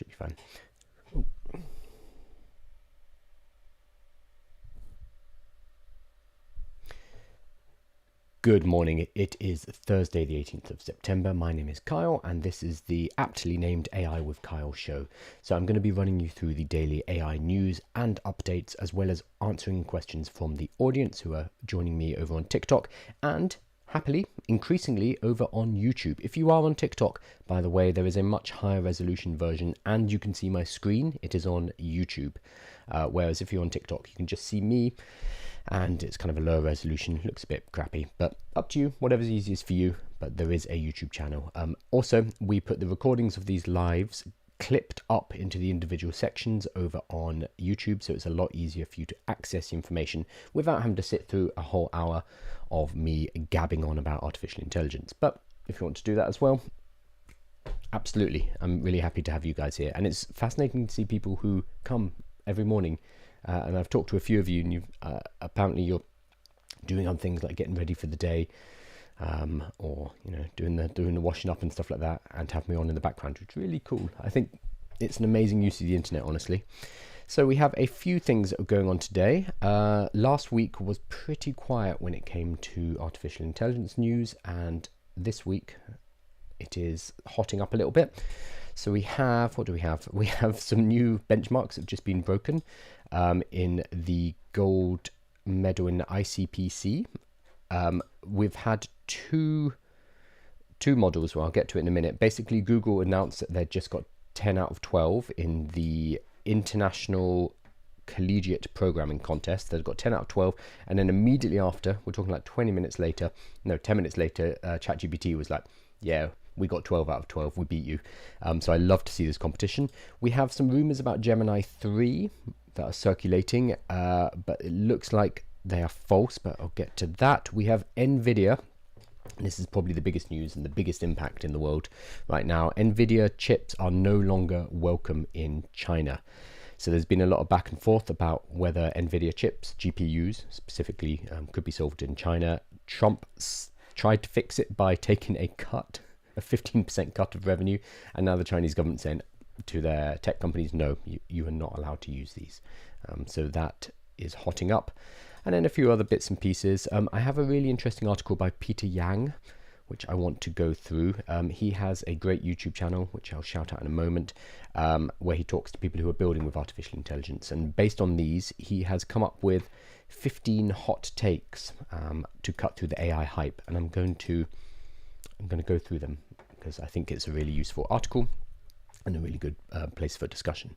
Should be fine. Good morning. It is Thursday, the 18th of September. My name is Kyle, and this is the aptly named AI with Kyle show. So I'm going to be running you through the daily AI news and updates, as well as answering questions from the audience who are joining me over on TikTok and happily, increasingly over on YouTube. If you are on TikTok, by the way, there is a much higher resolution version and you can see my screen. It is on YouTube. Whereas if you're on TikTok, you can just see me and it's kind of a lower resolution. Looks a bit crappy, but up to you, whatever's easiest for you. But there is a YouTube channel. Also, we put the recordings of these lives clipped up into the individual sections over on YouTube, so it's a lot easier for you to access information without having to sit through a whole hour of me gabbing on about artificial intelligence. But if you want to do that as well, absolutely, I'm really happy to have you guys here, and it's fascinating to see people who come every morning, and I've talked to a few of you, and you've apparently you're doing on things like getting ready for the day, or doing the washing up and stuff like that, and have me on in the background, which is really cool. I think it's an amazing use of the internet, honestly. So we have a few things that are going on today. Last week was pretty quiet when it came to artificial intelligence news, and this week it is hotting up a little bit. So we have, what do we have? We have some new benchmarks that have just been broken in the gold medal in the ICPC. We've had two models, well, I'll get to it in a minute. Basically, Google announced that they'd just got 10 out of 12 in the International Collegiate Programming Contest. They've got 10 out of 12, and then immediately after, we're talking like 10 minutes later, ChatGPT was like, yeah, we got 12 out of 12, we beat you. So I love to see this competition. We have some rumors about Gemini 3 that are circulating, but it looks like they are false, but I'll get to that. We have NVIDIA. This is probably the biggest news and the biggest impact in the world right now. NVIDIA chips are no longer welcome in China. So there's been a lot of back and forth about whether NVIDIA chips, GPUs specifically, could be sold in China. Trump tried to fix it by taking a 15% cut of revenue, and now the Chinese government saying to their tech companies, no, you are not allowed to use these. So that is hotting up. And then a few other bits and pieces. I have a really interesting article by Peter Yang, which I want to go through. He has a great YouTube channel, which I'll shout out in a moment, where he talks to people who are building with artificial intelligence. And based on these, he has come up with 15 hot takes to cut through the AI hype. And I'm going to go through them because I think it's a really useful article and a really good place for discussion.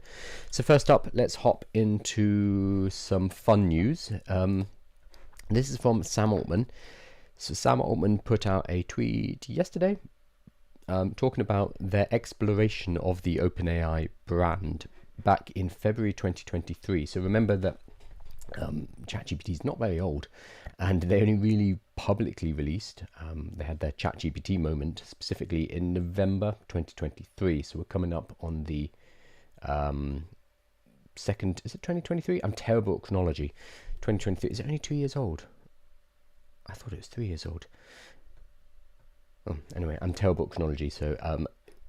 So first up, let's hop into some fun news. This is from Sam Altman. So Sam Altman put out a tweet yesterday talking about their exploration of the OpenAI brand back in February 2023. So remember that ChatGPT is not very old, and they only really publicly released, they had their ChatGPT moment specifically in November 2023. So we're coming up on the second, is it 2023? I'm terrible at chronology. 2023, is it only 2 years old? I thought it was 3 years old. Oh, anyway, I'm terrible at chronology, so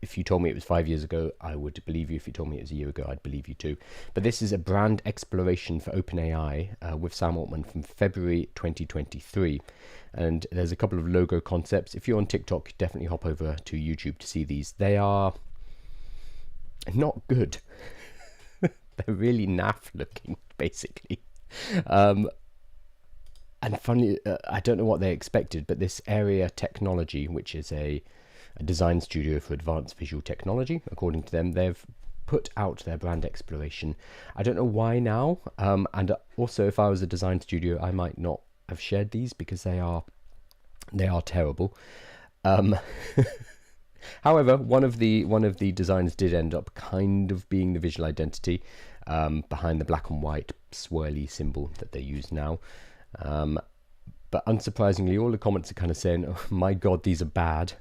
if you told me it was 5 years ago, I would believe you. If you told me it was a year ago, I'd believe you too. But this is a brand exploration for OpenAI with Sam Altman from February 2023. And there's a couple of logo concepts. If you're on TikTok, definitely hop over to YouTube to see these. They are not good. They're really naff looking, basically. And funny, I don't know what they expected, but this Area Technology, which is a design studio for advanced visual technology, according to them, they've put out their brand exploration. I don't know why now, and also if I was a design studio, I might not have shared these because they are terrible. However, one of the designs did end up kind of being the visual identity behind the black and white swirly symbol that they use now. But unsurprisingly, all the comments are kind of saying, "Oh my God, these are bad."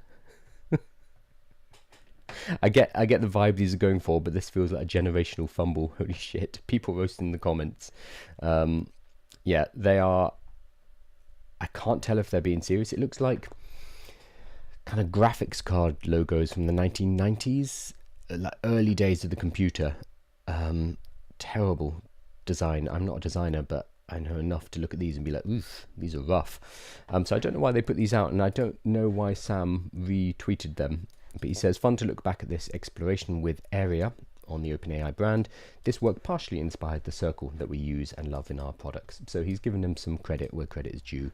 I get the vibe these are going for, but this feels like a generational fumble. Holy shit! People roasting in the comments. Yeah, they are. I can't tell if they're being serious. It looks like kind of graphics card logos from the 1990s. like early days of the computer. Terrible design. I'm not a designer, but I know enough to look at these and be like, oof, these are rough. So I don't know why they put these out, and I don't know why Sam retweeted them. But he says, fun to look back at this exploration with Area on the OpenAI brand. This work partially inspired the circle that we use and love in our products. So he's given them some credit where credit is due,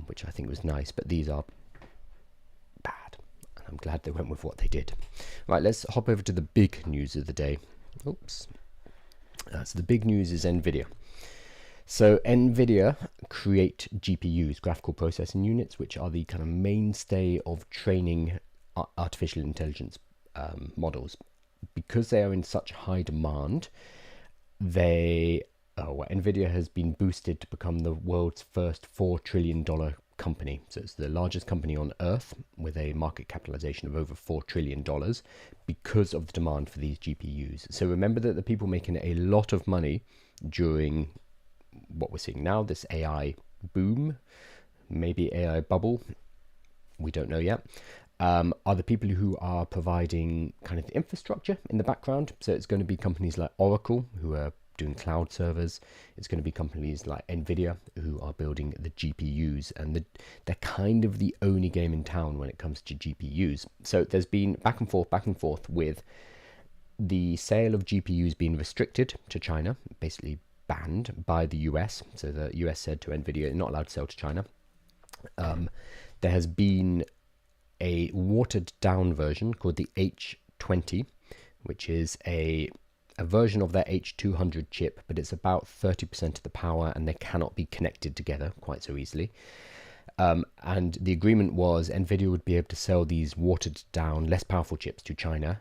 which I think was nice, but these are bad. And I'm glad they went with what they did. Right, let's hop over to the big news of the day. Oops. So the big news is NVIDIA. So NVIDIA create GPUs, graphical processing units, which are the kind of mainstay of training artificial intelligence models. Because they are in such high demand, NVIDIA has been boosted to become the world's first $4 trillion company. So it's the largest company on earth with a market capitalization of over $4 trillion because of the demand for these GPUs. So remember that the people making a lot of money during what we're seeing now, this AI boom, maybe AI bubble, we don't know yet, are the people who are providing kind of the infrastructure in the background. So it's going to be companies like Oracle, who are doing cloud servers. It's going to be companies like NVIDIA, who are building the GPUs, and they're kind of the only game in town when it comes to GPUs. So there's been back and forth with the sale of GPUs being restricted to China, basically banned by the US. So the US said to NVIDIA, you're not allowed to sell to China. There has been a watered down version called the H20, which is a version of their H200 chip, but it's about 30% of the power and they cannot be connected together quite so easily. And the agreement was NVIDIA would be able to sell these watered down, less powerful chips to China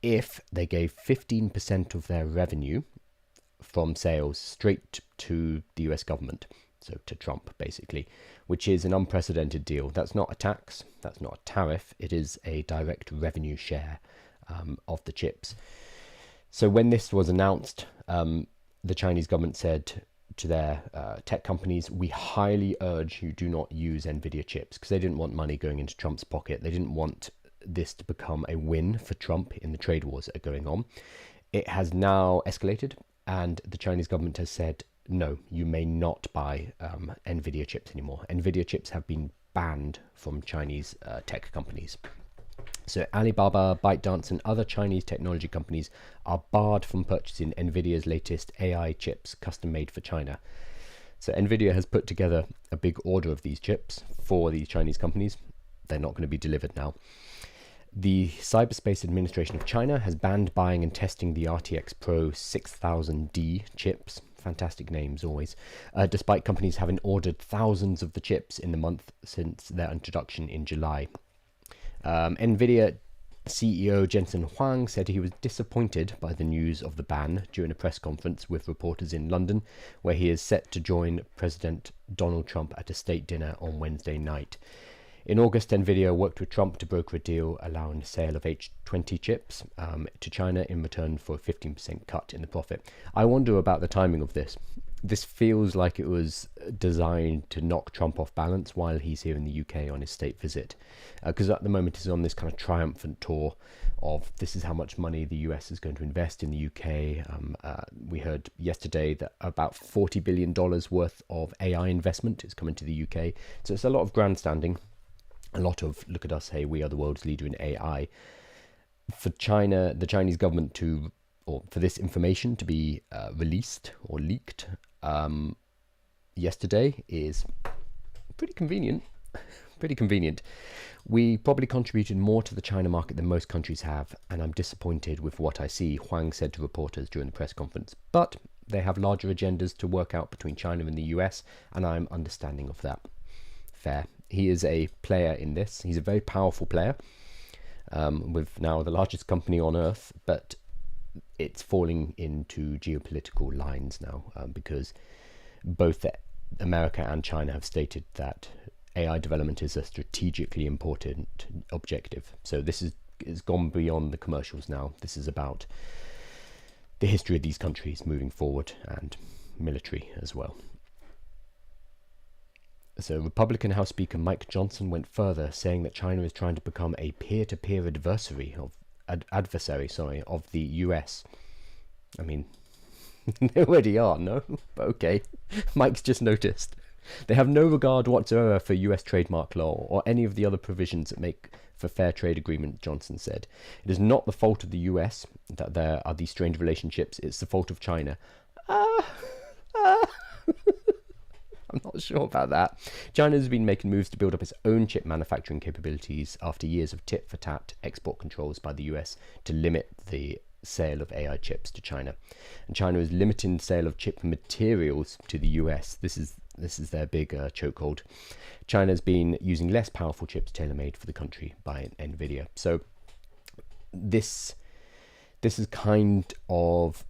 if they gave 15% of their revenue from sales straight to the US government, so to Trump basically, which is an unprecedented deal. That's not a tax, that's not a tariff, it is a direct revenue share of the chips. So when this was announced, the Chinese government said to their tech companies, we highly urge you do not use NVIDIA chips, because they didn't want money going into Trump's pocket. They didn't want this to become a win for Trump in the trade wars that are going on. It has now escalated, and the Chinese government has said, no, you may not buy NVIDIA chips anymore. NVIDIA chips have been banned from Chinese tech companies. So Alibaba, ByteDance, and other Chinese technology companies are barred from purchasing NVIDIA's latest AI chips custom made for China. So NVIDIA has put together a big order of these chips for these Chinese companies. They're not going to be delivered now. The Cyberspace Administration of China has banned buying and testing the RTX Pro 6000D chips. Fantastic names always, despite companies having ordered thousands of the chips in the month since their introduction in July. NVIDIA CEO Jensen Huang said he was disappointed by the news of the ban during a press conference with reporters in London, where he is set to join President Donald Trump at a state dinner on Wednesday night. In August, NVIDIA worked with Trump to broker a deal allowing the sale of H20 chips to China in return for a 15% cut in the profit. I wonder about the timing of this. This feels like it was designed to knock Trump off balance while he's here in the UK on his state visit. Because at the moment he's on this kind of triumphant tour of this is how much money the US is going to invest in the UK. We heard yesterday that about $40 billion worth of AI investment is coming to the UK. So it's a lot of grandstanding. A lot of, look at us, hey, we are the world's leader in AI. For China, the Chinese government or for this information to be released or leaked yesterday is pretty convenient. Pretty convenient. We probably contributed more to the China market than most countries have, and I'm disappointed with what I see, Huang said to reporters during the press conference. But they have larger agendas to work out between China and the US, and I'm understanding of that. Fair. He is a player in this. He's a very powerful player with now the largest company on earth, but it's falling into geopolitical lines now because both America and China have stated that AI development is a strategically important objective. So this is gone beyond the commercials now. This is about the history of these countries moving forward and military as well. So Republican House Speaker Mike Johnson went further, saying that China is trying to become a peer-to-peer adversary of adversary, sorry, of the US. I mean, they already are, no? But okay, Mike's just noticed. They have no regard whatsoever for US trademark law or any of the other provisions that make for fair trade agreement, Johnson said. It is not the fault of the US that there are these strange relationships, it's the fault of China. I'm not sure about that. China has been making moves to build up its own chip manufacturing capabilities after years of tit-for-tat export controls by the US to limit the sale of AI chips to China. And China is limiting the sale of chip materials to the US. This is their big chokehold. China's been using less powerful chips tailor-made for the country by NVIDIA. So this is kind of,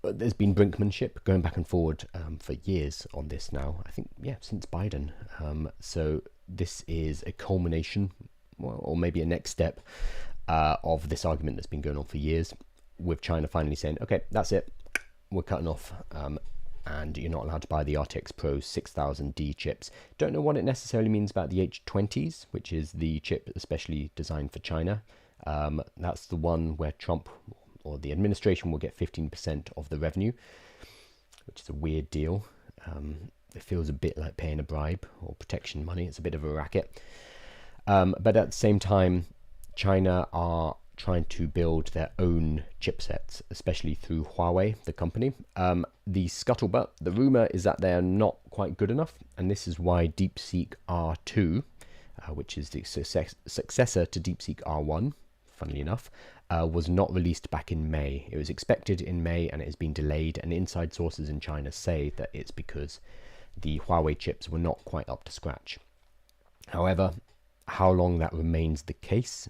there's been brinkmanship going back and forward for years on this now. I think, yeah, since Biden. So this is a culmination, well, or maybe a next step of this argument that's been going on for years, with China finally saying, okay, that's it, we're cutting off, and you're not allowed to buy the RTX Pro 6000D chips. Don't know what it necessarily means about the H20s, which is the chip especially designed for China. That's the one where Trump or the administration will get 15% of the revenue, which is a weird deal. It feels a bit like paying a bribe or protection money. It's a bit of a racket. But at the same time, China are trying to build their own chipsets, especially through Huawei, the company. The scuttlebutt, the rumor is that they're not quite good enough, and this is why DeepSeek R2, which is the successor to DeepSeek R1, funnily enough, was not released back in May. It was expected in May and it has been delayed, and inside sources in China say that it's because the Huawei chips were not quite up to scratch. However, how long that remains the case,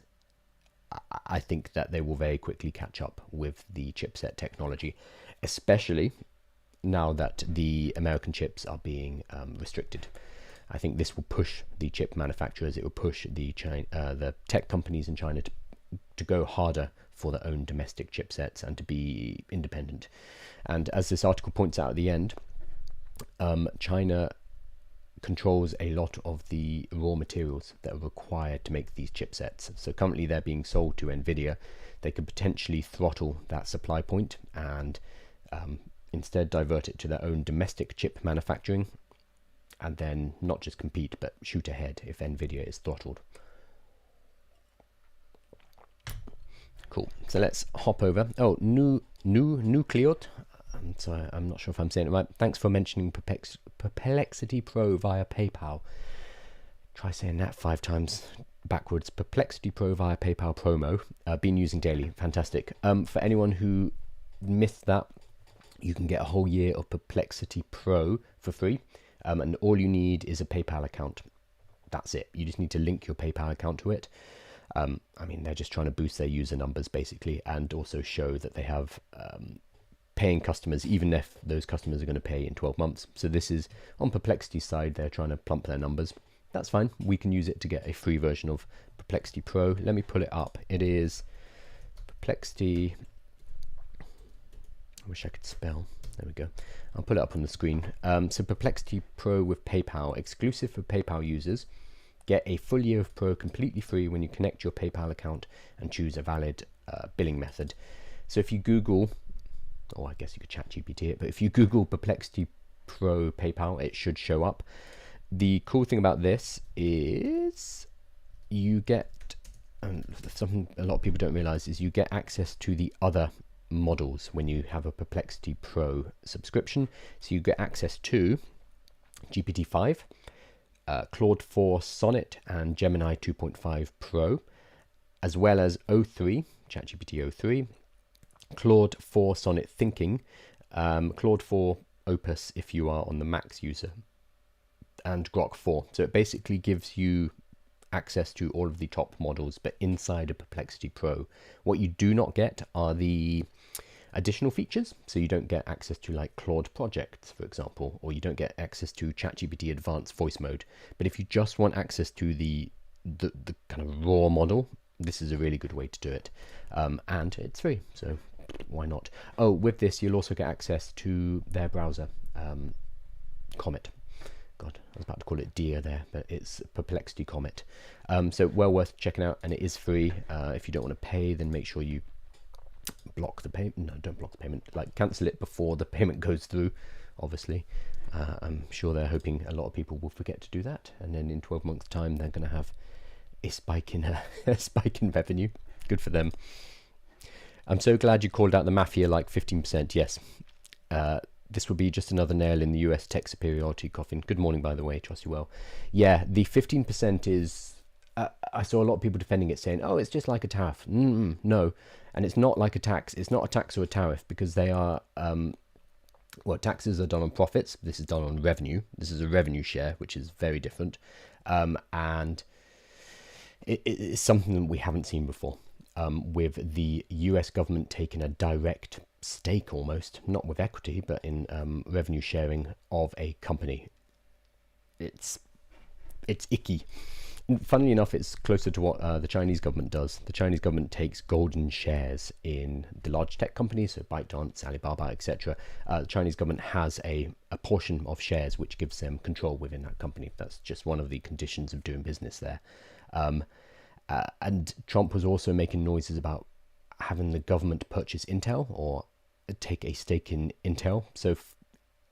I think that they will very quickly catch up with the chipset technology, especially now that the American chips are being restricted. I think this will push the chip manufacturers, it will push the tech companies in China to go harder for their own domestic chipsets and to be independent. And as this article points out at the end, China controls a lot of the raw materials that are required to make these chipsets. So currently they're being sold to NVIDIA. They could potentially throttle that supply point and instead divert it to their own domestic chip manufacturing, and then not just compete but shoot ahead if NVIDIA is throttled. Cool. So let's hop over. Oh, Nucleot. So I'm not sure if I'm saying it right. Thanks for mentioning Perplexity Pro via PayPal. Try saying that 5 times backwards. Perplexity Pro via PayPal promo. Been using daily. Fantastic. For anyone who missed that, you can get a whole year of Perplexity Pro for free. And all you need is a PayPal account. That's it. You just need to link your PayPal account to it. I mean, they're just trying to boost their user numbers basically, and also show that they have paying customers, even if those customers are going to pay in 12 months. So this is on Perplexity's side, they're trying to plump their numbers. That's fine. We can use it to get a free version of Perplexity Pro. Let me pull it up. It is Perplexity. I wish I could spell. There we go. I'll put it up on the screen. So Perplexity Pro with PayPal, exclusive for PayPal users. Get a full year of Pro completely free when you connect your PayPal account and choose a valid billing method. So if you Google, or I guess you could chat GPT it, but if you Google Perplexity Pro PayPal, it should show up. The cool thing about this is you get, something a lot of people don't realize, is you get access to the other models when you have a Perplexity Pro subscription. So you get access to GPT-5, Claude 4 Sonnet and Gemini 2.5 Pro, as well as O3, ChatGPT O3, Claude 4 Sonnet Thinking, Claude 4 Opus if you are on the Max user, and Grok 4. So it basically gives you access to all of the top models, but inside a Perplexity Pro. What you do not get are the additional features. So you don't get access to like Claude Projects, for example, or you don't get access to ChatGPT Advanced Voice Mode. But if you just want access to the kind of raw model, this is a really good way to do it. And it's free, so why not? Oh, with this, you'll also get access to their browser, Comet. God, I was about to call it Deer there, but it's Perplexity Comet. So well worth checking out, and it is free. If you don't want to pay, then make sure you block the payment. No, don't block the payment. Like, cancel it before the payment goes through, obviously. I'm sure they're hoping a lot of people will forget to do that, and then in 12 months' time, they're going to have a spike in a spike in revenue. Good for them. I'm so glad you called out the mafia like 15%. Yes. This will be just another nail in the US tech superiority coffin. Good morning, by the way, trust you well. Yeah, the 15% is... I saw a lot of people defending it, saying, oh, it's just like a tariff. No, and it's not like a tax. It's not a tax or a tariff, because they are... well, taxes are done on profits. This is done on revenue. This is a revenue share, which is very different. And it's something that we haven't seen before. With the US government taking a direct stake, almost, not with equity, but in revenue sharing of a company. It's icky. Funnily enough, it's closer to what the Chinese government does. The Chinese government takes golden shares in the large tech companies, so ByteDance, Alibaba, etc. The Chinese government has a portion of shares which gives them control within that company. That's just one of the conditions of doing business there. And Trump was also making noises about having the government purchase Intel or take a stake in Intel. So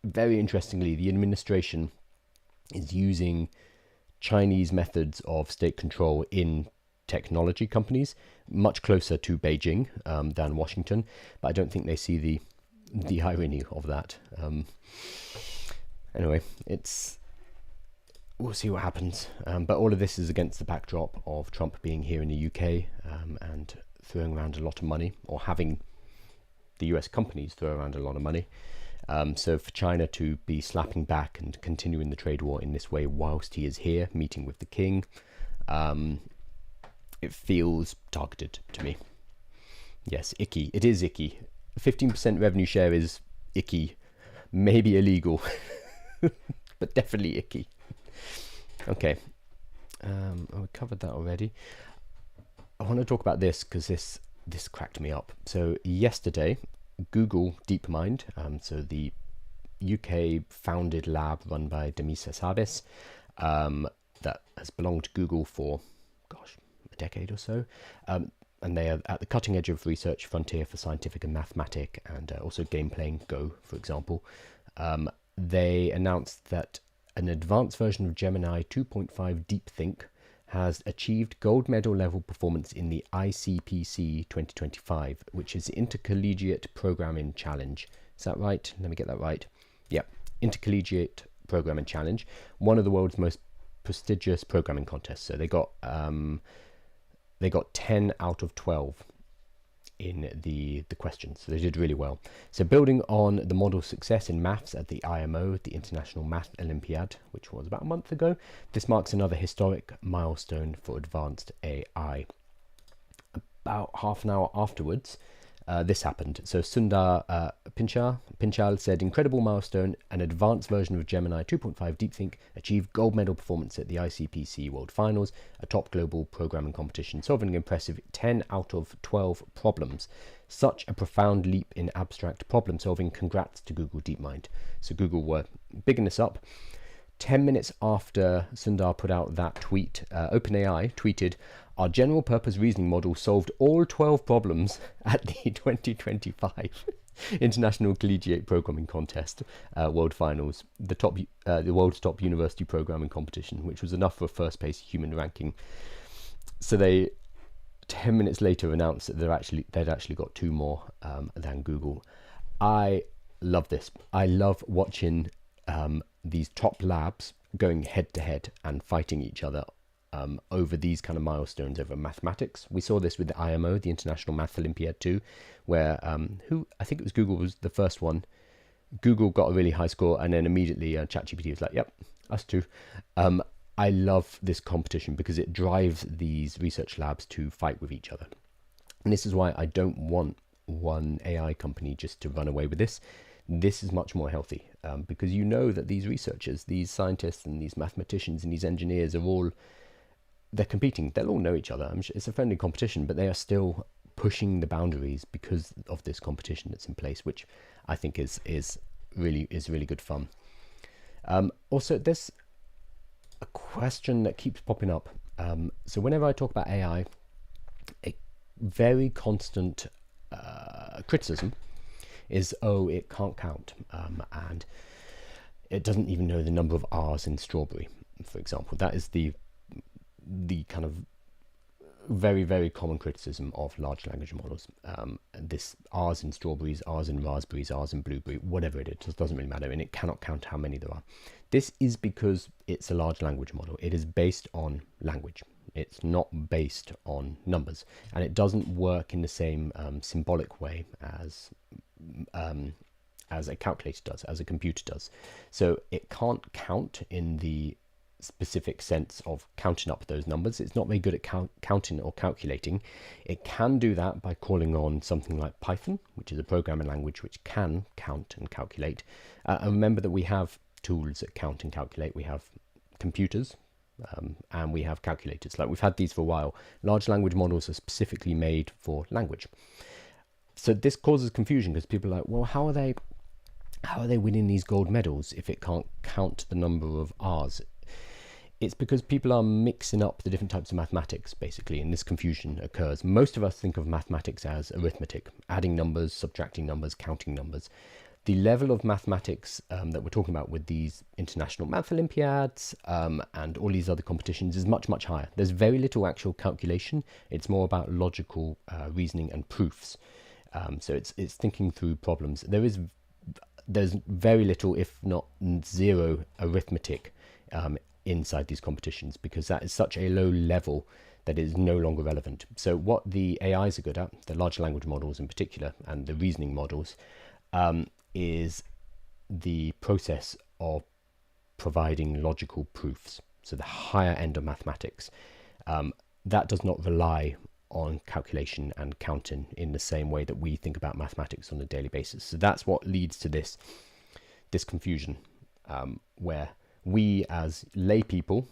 very interestingly, the administration is using Chinese methods of state control in technology companies, much closer to Beijing than Washington. But I don't think they see the irony of that. Anyway, we'll see what happens. But all of this is against the backdrop of Trump being here in the UK and throwing around a lot of money, or having the US companies throw around a lot of money. So for China to be slapping back and continuing the trade war in this way whilst he is here meeting with the king, it feels targeted to me. Yes, icky. It is icky. 15% revenue share is icky. Maybe illegal, but definitely icky. Okay, we covered that already. I want to talk about this because this cracked me up. So yesterday, Google DeepMind, so the UK founded lab run by Demis Hassabis, that has belonged to Google for, a decade or so, and they are at the cutting edge of research frontier for scientific and mathematic, and also game playing Go, for example. They announced that an advanced version of Gemini 2.5 DeepThink has achieved gold medal level performance in the ICPC 2025, which is Intercollegiate Programming Challenge. Is that right? Let me get that right. Yeah, Intercollegiate Programming Challenge, one of the world's most prestigious programming contests. So they got 10 out of 12 in the questions, so they did really well. So building on the model's success in maths at the IMO, the International Math Olympiad, which was about a month ago, this marks another historic milestone for advanced AI. About half an hour afterwards, this happened. So Sundar Pinchal said, incredible milestone, an advanced version of Gemini 2.5 DeepThink achieved gold medal performance at the ICPC World Finals, a top global programming competition, solving an impressive 10 out of 12 problems. Such a profound leap in abstract problem solving. Congrats to Google DeepMind. So Google were bigging this up. 10 minutes after Sundar put out that tweet, OpenAI tweeted, our general purpose reasoning model solved all 12 problems at the 2025 International Collegiate Programming Contest World Finals, the world's top university programming competition, which was enough for a first place human ranking. So they 10 minutes later announced that they'd actually got 2 more than Google. I love this. I love watching these top labs going head to head and fighting each other over these kind of milestones over mathematics. We saw this with the IMO, the International Math Olympiad too, where I think it was Google was the first one. Google got a really high score, and then immediately ChatGPT was like, yep, us too. I love this competition because it drives these research labs to fight with each other. And this is why I don't want one AI company just to run away with this. This is much more healthy because you know that these researchers, these scientists and these mathematicians and these engineers are they're competing. They'll all know each other. It's a friendly competition, but they are still pushing the boundaries because of this competition that's in place, which I think is really good fun. Also, there's a question that keeps popping up. So whenever I talk about AI, a very constant criticism is, oh, it can't count, and it doesn't even know the number of R's in strawberry, for example. That is the kind of very, very common criticism of large language models. This R's in strawberries, R's in raspberries, R's in blueberry, whatever it is, it doesn't really matter, and it cannot count how many there are. This is because it's a large language model. It is based on language. It's not based on numbers, and it doesn't work in the same symbolic way as a calculator does, as a computer does. So it can't count in the specific sense of counting up those numbers. It's not very good at counting or calculating. It can do that by calling on something like Python, which is a programming language which can count and calculate. And remember that we have tools that count and calculate. We have computers, and we have calculators. Like, we've had these for a while. Large language models are specifically made for language. So this causes confusion because people are like, well, how are they winning these gold medals if it can't count the number of R's? It's because people are mixing up the different types of mathematics, basically, and this confusion occurs. Most of us think of mathematics as arithmetic, adding numbers, subtracting numbers, counting numbers. The level of mathematics that we're talking about with these international math Olympiads and all these other competitions is much, much higher. There's very little actual calculation. It's more about logical reasoning and proofs. So it's thinking through problems. There's very little, if not zero, arithmetic inside these competitions, because that is such a low level that it is no longer relevant. So what the AIs are good at, the large language models in particular, and the reasoning models, is the process of providing logical proofs. So the higher end of mathematics, that does not rely on calculation and counting in the same way that we think about mathematics on a daily basis. So that's what leads to this confusion, where we as lay people,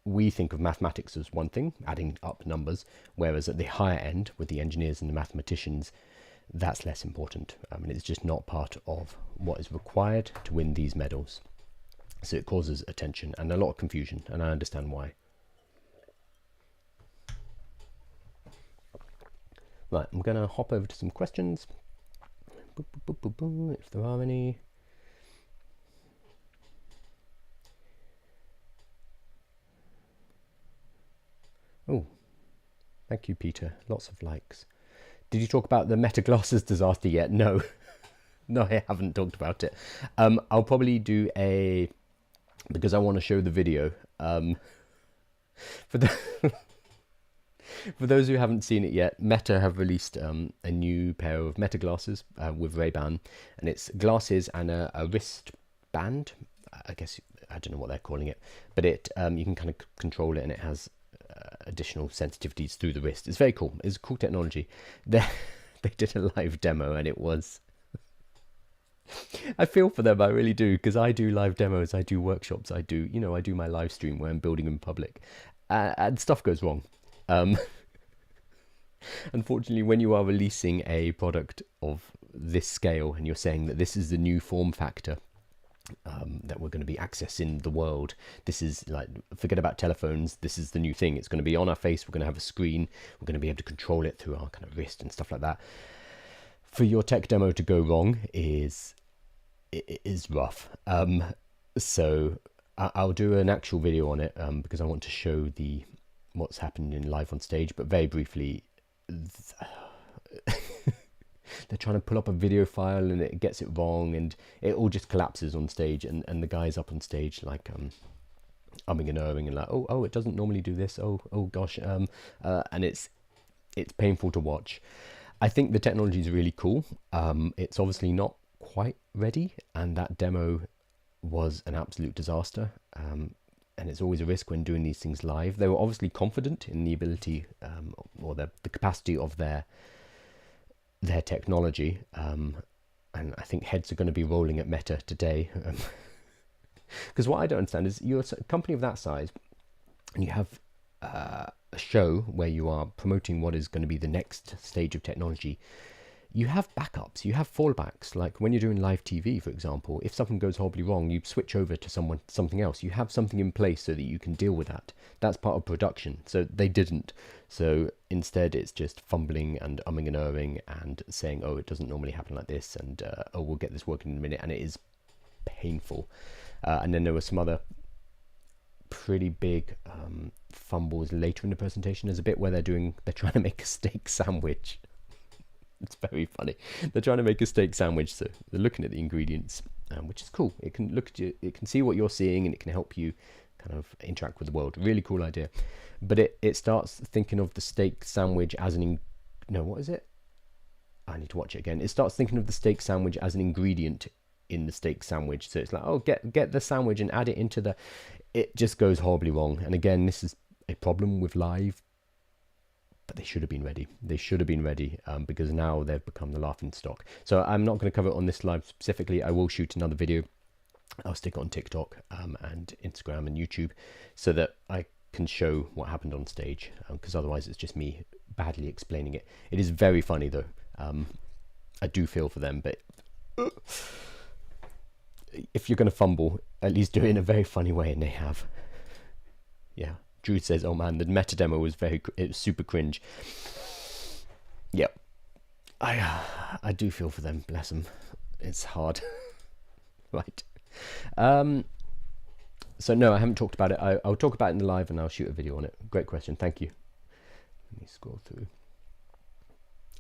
we think of mathematics as one thing, adding up numbers, whereas at the higher end, with the engineers and the mathematicians, that's less important. And it's just not part of what is required to win these medals. So it causes attention and a lot of confusion, and I understand why. Right, I'm going to hop over to some questions, if there are any. Oh, thank you, Peter. Lots of likes. Did you talk about the Meta Glasses disaster yet? No. No, I haven't talked about it. I'll probably do because I want to show the video. For those who haven't seen it yet, Meta have released a new pair of Meta Glasses with Ray-Ban, and it's glasses and a wristband. I guess, I don't know what they're calling it, but you can kind of control it, and it has additional sensitivities through the wrist. It's very cool. It's cool technology. They did a live demo, and it was I feel for them, I really do, because I do live demos, I do workshops, I do my live stream where I'm building in public, and stuff goes wrong. Unfortunately, when you are releasing a product of this scale and you're saying that this is the new form factor that we're going to be accessing the world, this is like, forget about telephones, this is the new thing, it's going to be on our face, we're going to have a screen, we're going to be able to control it through our kind of wrist and stuff like that. For your tech demo to go wrong is rough. So I'll do an actual video on it because I want to show what's happening live on stage, but very briefly, they're trying to pull up a video file and it gets it wrong, and it all just collapses on stage, and the guy's up on stage like umming and erring and like, oh it doesn't normally do this, oh gosh, and it's painful to watch. I think the technology is really cool. It's obviously not quite ready, and that demo was an absolute disaster. And it's always a risk when doing these things live. They were obviously confident in the ability or the capacity of their technology. And I think heads are going to be rolling at Meta today. Because what I don't understand is, you're a company of that size and you have a show where you are promoting what is going to be the next stage of technology. you have backups, you have fallbacks. Like when you're doing live TV, for example, if something goes horribly wrong, you switch over to something else. You have something in place so that you can deal with that. That's part of production. So they didn't. So instead, it's just fumbling and umming and erring and saying, oh, it doesn't normally happen like this, and oh, we'll get this working in a minute, and it is painful. And then there were some other pretty big fumbles later in the presentation. There's a bit where they're trying to make a steak sandwich. It's very funny. They're trying to make a steak sandwich, so they're looking at the ingredients, which is cool. It can look at you, it can see what you're seeing, and it can help you kind of interact with the world. Really cool idea. But it starts thinking of the steak sandwich as no, what is it? I need to watch it again. It starts thinking of the steak sandwich as an ingredient in the steak sandwich. So it's like, oh, get the sandwich and add it into the... It just goes horribly wrong. And again, this is a problem with live. But they should have been ready. They should have been ready because now they've become the laughing stock. So I'm not going to cover it on this live specifically. I will shoot another video. I'll stick it on TikTok and Instagram and YouTube so that I can show what happened on stage, because otherwise it's just me badly explaining it. It is very funny though. I do feel for them, but if you're going to fumble, at least do it in a very funny way, and they have. Yeah. Drew says, oh man, the meta demo was it was super cringe. Yep. I do feel for them, bless them. It's hard. Right. So no, I haven't talked about it. I'll talk about it in the live and I'll shoot a video on it. Great question, thank you. Let me scroll through.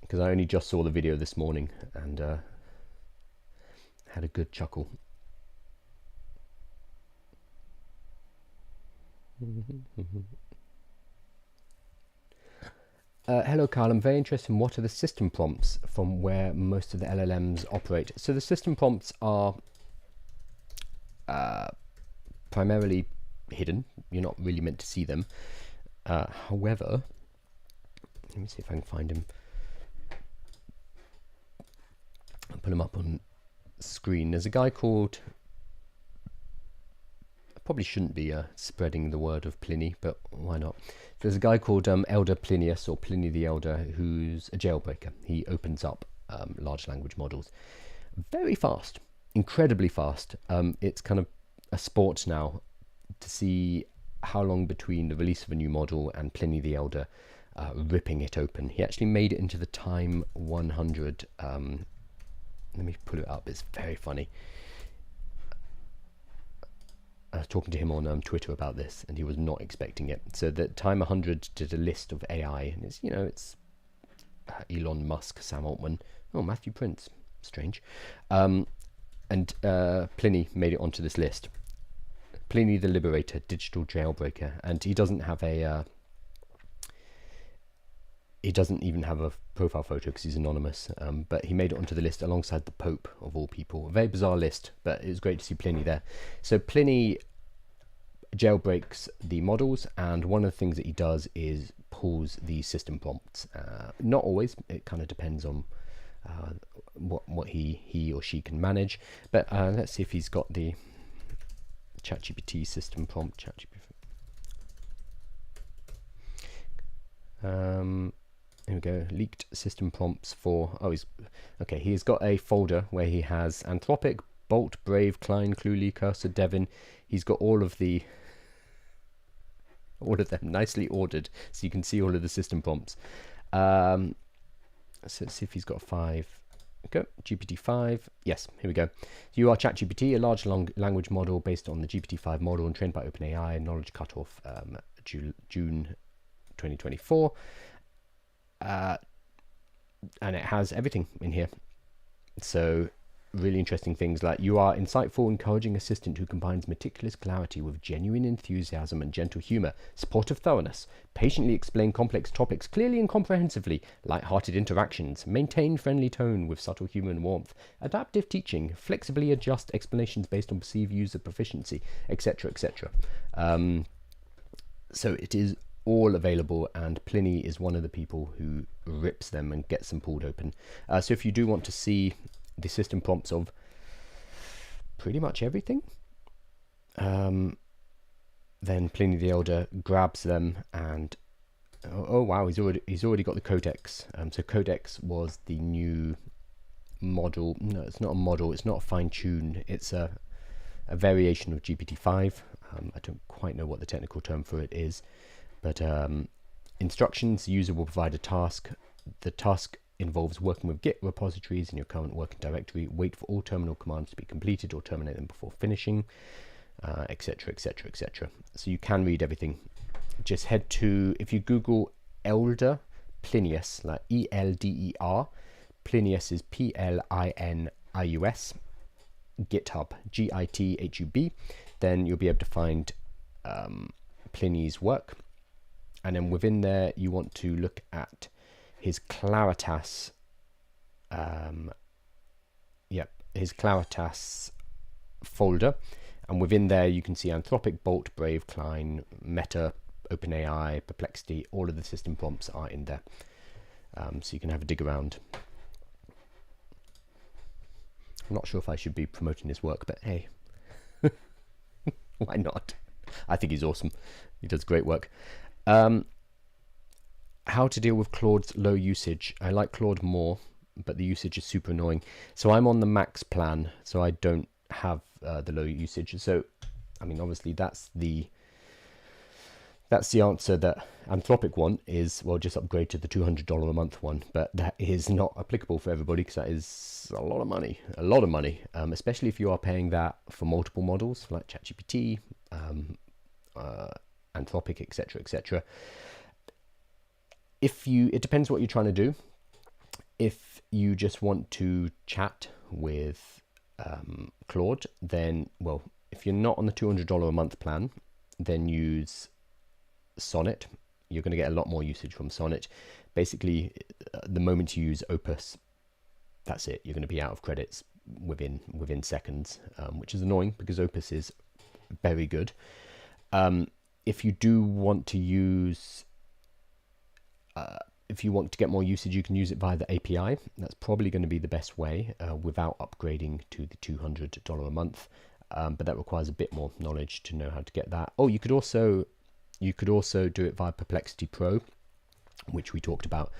Because I only just saw the video this morning and had a good chuckle. Hello Carl, I'm very interested in what are the system prompts from where most of the LLMs operate. So the system prompts are primarily hidden. You're not really meant to see them. However, let me see if I can find them. I'll put them up on screen. There's a guy called... Probably shouldn't be spreading the word of Pliny, but why not? There's a guy called Elder Plinius, or Pliny the Elder, who's a jailbreaker. He opens up large language models very fast, incredibly fast. It's kind of a sport now to see how long between the release of a new model and Pliny the Elder ripping it open. He actually made it into the Time 100. Let me pull it up. It's very funny. I was talking to him on Twitter about this, and he was not expecting it. So the Time 100 did a list of AI, and it's Elon Musk, Sam Altman, Matthew Prince, strange, and Pliny made it onto this list. Pliny the Liberator, digital jailbreaker, and he doesn't have a. He doesn't even have a profile photo because he's anonymous, but he made it onto the list alongside the Pope, of all people. A very bizarre list, but it was great to see Pliny there. So Pliny jailbreaks the models, and one of the things that he does is pulls the system prompts. Not always, it kind of depends on what he or she can manage. But let's see if he's got the ChatGPT system prompt. Here we go, leaked system prompts for, he's got a folder where he has Anthropic, Bolt, Brave, Klein, Cluely, Cursor, Devin. He's got all of them nicely ordered, so you can see all of the system prompts. So let's see if he's got 5. Go, GPT-5, yes, here we go. You are ChatGPT, a large language model based on the GPT-5 model and trained by OpenAI, knowledge cutoff June 2024. And it has everything in here. So really interesting things like you are insightful, encouraging assistant who combines meticulous clarity with genuine enthusiasm and gentle humor, supportive thoroughness, patiently explain complex topics clearly and comprehensively, light-hearted interactions, maintain friendly tone with subtle humor and warmth, adaptive teaching, flexibly adjust explanations based on perceived user proficiency, etc., etc. So it is all available, and Pliny is one of the people who rips them and gets them pulled open. So if you do want to see the system prompts of pretty much everything, then Pliny the Elder grabs them and Oh wow, he's already got the Codex. So Codex was the new model. No, it's not a model. It's not a fine tune. It's a variation of GPT-5. I don't quite know what the technical term for it is, but instructions: the user will provide a task. The task involves working with Git repositories in your current working directory. Wait for all terminal commands to be completed or terminate them before finishing, etc., etc., etc. So you can read everything. Just head to, if you Google Elder Plinius, like E-L-D-E-R, Plinius is P-L-I-N-I-U-S, GitHub, G-I-T-H-U-B, then you'll be able to find Pliny's work. And then within there, you want to look at his Claritas, his Claritas folder. And within there, you can see Anthropic, Bolt, Brave, Klein, Meta, OpenAI, Perplexity. All of the system prompts are in there. So you can have a dig around. I'm not sure if I should be promoting his work, but hey, why not? I think he's awesome. He does great work. How to deal with Claude's low usage. I like Claude more, but the usage is super annoying. So I'm on the max plan, so I don't have the low usage. So, I mean, obviously that's the answer that Anthropic want is, well, just upgrade to the $200 a month one, but that is not applicable for everybody because that is a lot of money, especially if you are paying that for multiple models like ChatGPT, Anthropic, etc., etc. It depends what you're trying to do. If you just want to chat with Claude, then, well, if you're not on the $200 a month plan, then use Sonnet. You're going to get a lot more usage from Sonnet. Basically, the moment you use Opus, that's it. You're going to be out of credits within seconds, which is annoying because Opus is very good. If you do want to use, if you want to get more usage, you can use it via the API. That's probably going to be the best way without upgrading to the $200 a month. But that requires a bit more knowledge to know how to get that. Oh, you could also do it via Perplexity Pro, which we talked about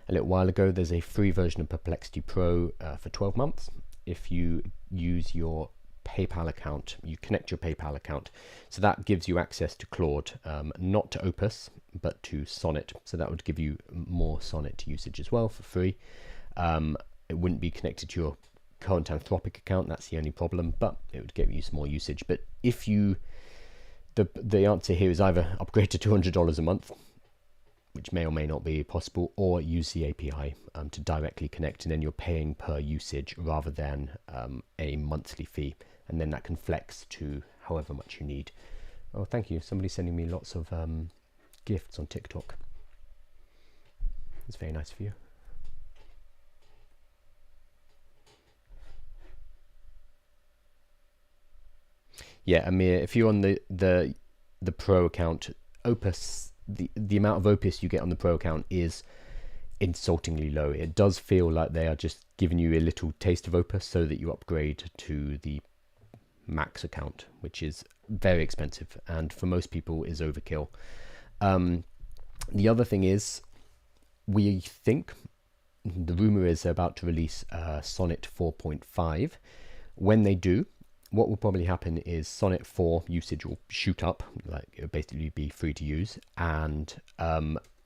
a little while ago. There's a free version of Perplexity Pro for 12 months. If you use your PayPal account, you connect your PayPal account. So that gives you access to Claude, not to Opus, but to Sonnet. So that would give you more Sonnet usage as well for free. It wouldn't be connected to your current Anthropic account. That's the only problem, but it would give you some more usage. But if you, the answer here is either upgrade to $200 a month, which may or may not be possible, or use the API to directly connect, and then you're paying per usage rather than a monthly fee, and then that can flex to however much you need. Oh, thank you. Somebody's sending me lots of gifts on TikTok. It's very nice of you. Yeah, Amir, if you're on the Pro account, Opus, the amount of Opus you get on the Pro account is insultingly low. It does feel like they are just giving you a little taste of Opus so that you upgrade to the Max account, which is very expensive and for most people is overkill. The other thing is, we think, the rumor is they're about to release Sonnet 4.5. When they do, what will probably happen is Sonnet 4 usage will shoot up, like it'll basically be free to use, and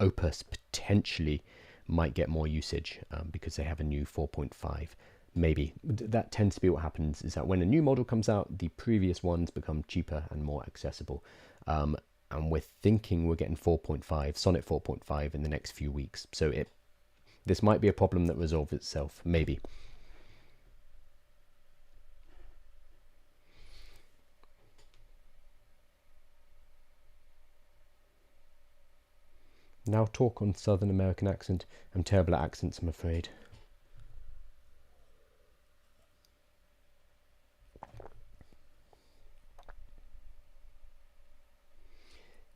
Opus potentially might get more usage because they have a new 4.5. Maybe. That tends to be what happens, is that when a new model comes out, the previous ones become cheaper and more accessible. And we're thinking we're getting 4.5, Sonnet 4.5 in the next few weeks. So this might be a problem that resolves itself, maybe. Now talk on Southern American accent. I'm terrible at accents, I'm afraid.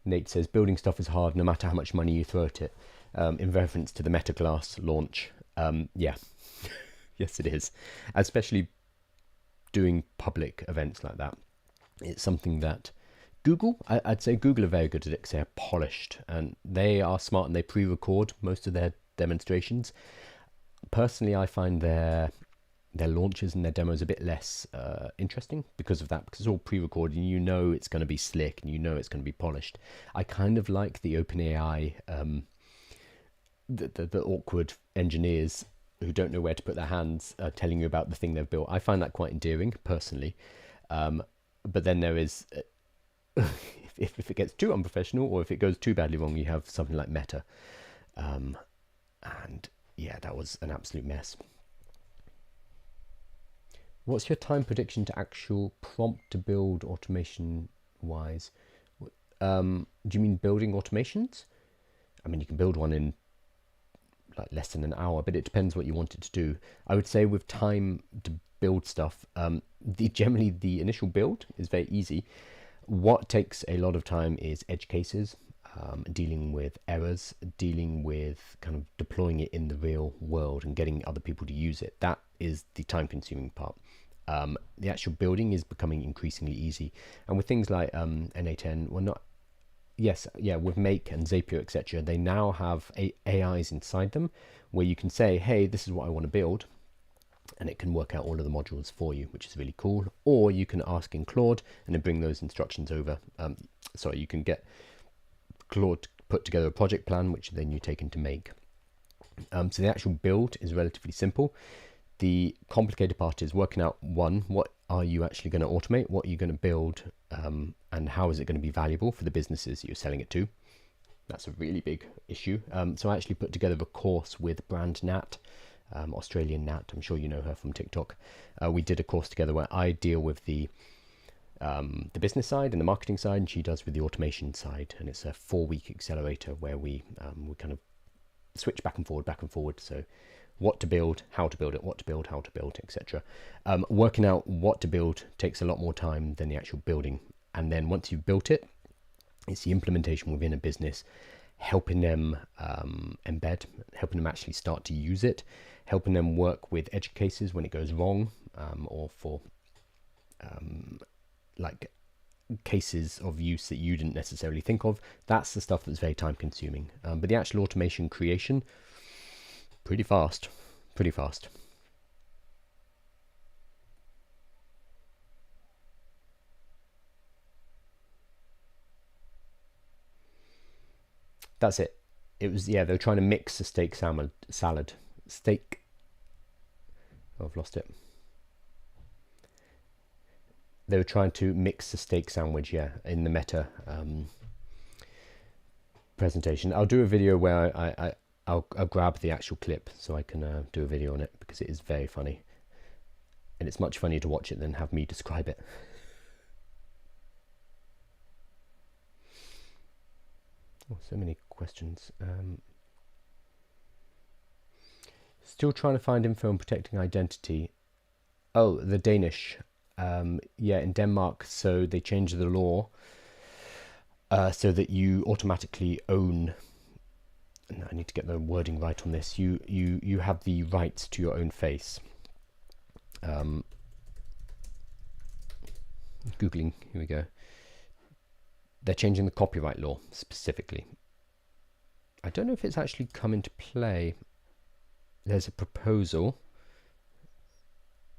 Nate says, building stuff is hard no matter how much money you throw at it, in reference to the Metaglass launch. Yeah, yes it is. Especially doing public events like that. It's something that Google, I'd say Google are very good at it because they're polished and they are smart and they pre-record most of their demonstrations. Personally, I find their launches and their demos a bit less interesting because of that, because it's all pre-recorded and you know it's going to be slick and you know it's going to be polished. I kind of like the OpenAI, the awkward engineers who don't know where to put their hands telling you about the thing they've built. I find that quite endearing personally. But then there is, if it gets too unprofessional or if it goes too badly wrong, you have something like Meta. And yeah, that was an absolute mess. What's your time prediction to actual prompt to build automation wise? Do you mean building automations? I mean, you can build one in like less than an hour, but it depends what you want it to do. I would say with time to build stuff, generally the initial build is very easy. What takes a lot of time is edge cases, dealing with errors, dealing with kind of deploying it in the real world and getting other people to use it. That is the time consuming part. The actual building is becoming increasingly easy. And with things like n8n, well, not, yes, yeah, with Make and Zapier, etc., they now have AIs inside them where you can say, hey, this is what I want to build. And it can work out all of the modules for you, which is really cool. Or you can ask in Claude and then bring those instructions over. Sorry, you can get Claude to put together a project plan, which then you take into Make. So the actual build is relatively simple. The complicated part is working out, one, what are you actually going to automate? What are you going to build? And how is it going to be valuable for the businesses that you're selling it to? That's a really big issue. So I actually put together a course with Brand Nat, Australian Nat. I'm sure you know her from TikTok. We did a course together where I deal with the business side and the marketing side, and she does with the automation side. And it's a 4-week accelerator where we kind of switch back and forward. So what to build, how to build it, what to build, how to build, etc. Working out what to build takes a lot more time than the actual building. And then once you've built it, it's the implementation within a business, helping them embed, helping them actually start to use it, helping them work with edge cases when it goes wrong, or for like cases of use that you didn't necessarily think of. That's the stuff that's very time consuming. But the actual automation creation, pretty fast. That's it. It was, yeah, they were trying to mix a steak salad. Steak. Oh, I've lost it. They were trying to mix a steak sandwich, yeah, in the Meta presentation. I'll do a video where I'll grab the actual clip so I can do a video on it, because it is very funny. And it's much funnier to watch it than have me describe it. Oh, so many questions. Still trying to find info on protecting identity. Oh, the Danish. Yeah, in Denmark, so they changed the law so that you automatically own. I need to get the wording right on this. You have the rights to your own face. Googling, here we go. They're changing the copyright law specifically. I don't know if it's actually come into play. There's a proposal.